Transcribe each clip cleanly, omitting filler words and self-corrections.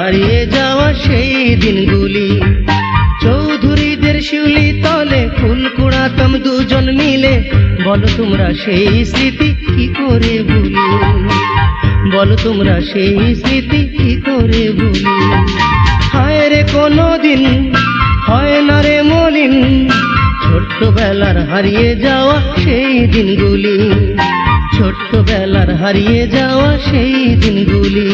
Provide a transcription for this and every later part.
হারিয়ে যাওয়া সেই দিনগুলি। চৌধুরীদের শিউলি তলে ফুল কুড়াতাম দুজন মিলে, বলো তোমরা সেই স্মৃতি কি করে ভুলি, বলো তোমরা সেই স্মৃতি কি করে ভুলি। হায় রে কোনোদিন হয় না রে মলিন, ছোট্টবেলার হারিয়ে যাওয়া সেই দিনগুলি, ছোট্টবেলার হারিয়ে যাওয়া সেই দিনগুলি।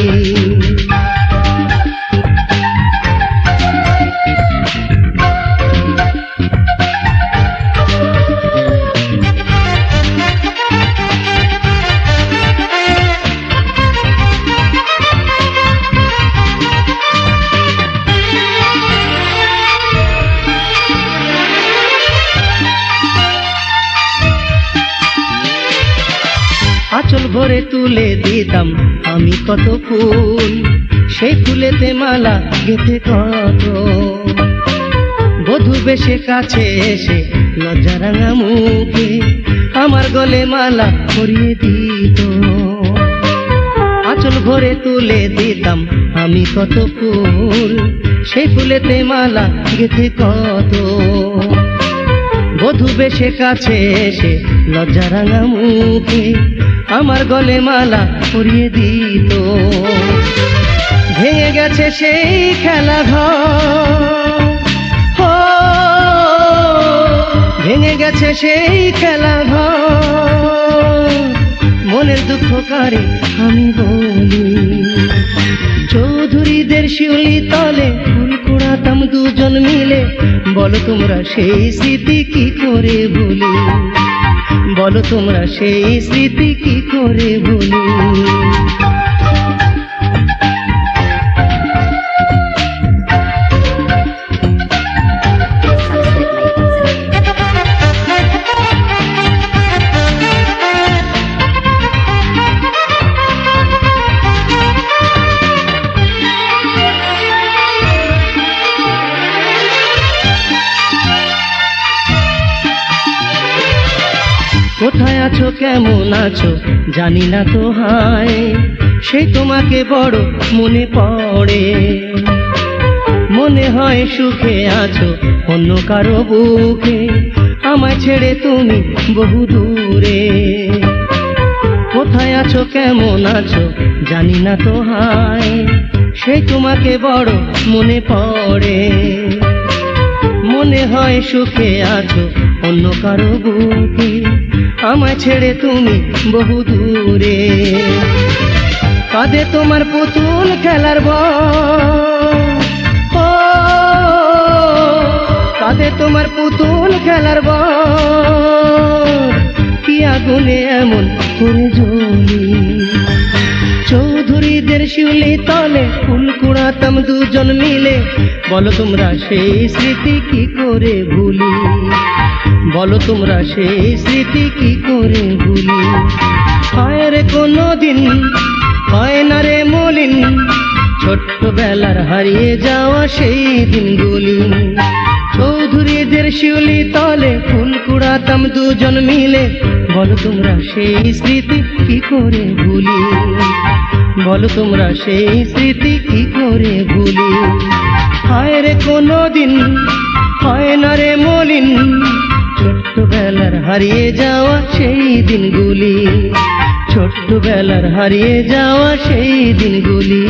আঁচল ভরে তুলে দিতাম আমি কত ফুল, সেই ফুলেতে মালা গেঁথে কত, বধূ বেশে কাছে এসে লজ্জা রাঙা মুখে আমার গলে মালা পরিয়ে দিত। আঁচল ভরে তুলে দিতাম আমি কত ফুল, সেই ফুলেতে মালা গেঁথে কত, বধূ বেশে কাছে এসে লজ্জা রাঙা মুখে আমার গলে মালা পরিয়ে দিত। ভেঙে গেছে সেই খেলা ঘর, ভেঙে গেছে সেই খেলা ঘর, মনের দুঃখ কারে আমি বলি। চৌধুরীদের শিউলি তলে ফুল কুড়াতাম দুজন মিলে, বলো তোমরা সেই স্মৃতি কি করে ভুলি, বলো তোমরা সেই স্মৃতি কি করে ভুলি। কোথায় আছো কেমন আছো জানি না তো হায়, সেই তোমাকে বড় মনে পড়ে, মনে হয় সুখে আছো অন্য কারো বুকে, আমায় ছেড়ে তুমি বহু দূরে। কোথায় আছো কেমন আছো জানি না তো হায়, সেই তোমাকে বড় মনে পড়ে, মনে হয় সুখে আছো অন্য কারো বুকে, আমায় ছেড়ে তুমি বহু দূরে। কাঁদে তোমার পুতুল খেলার বউ, কাঁদে তোমার পুতুল খেলার বউ, কি আগুনে এমন করে জ্বলি। চৌধুরীদের শিউলি তলে ফুল কুড়াতাম দুজন মিলে, বলো তোমরা সেই স্মৃতি কি করে ভুলি, বলো তোমরা সেই স্মৃতি কি করে ভুলি। হায় রে কোনোদিন হয় না রে মলিন, ছোট্টবেলার হারিয়ে যাওয়া সেই দিনগুলি। চৌধুরীদের শিউলি তলে ফুল কুড়াতাম দুজন মিলে, বলো তোমরা সেই স্মৃতি কি করে ভুলি, বলো তোমরা সেই স্মৃতি কি করে ভুলি। হায় রে কোনোদিন হয় না রে মলিন, ছোট্টবেলার হারিয়ে যাওয়া সেই দিনগুলি, ছোট্টবেলার হারিয়ে যাওয়া সেই দিনগুলি।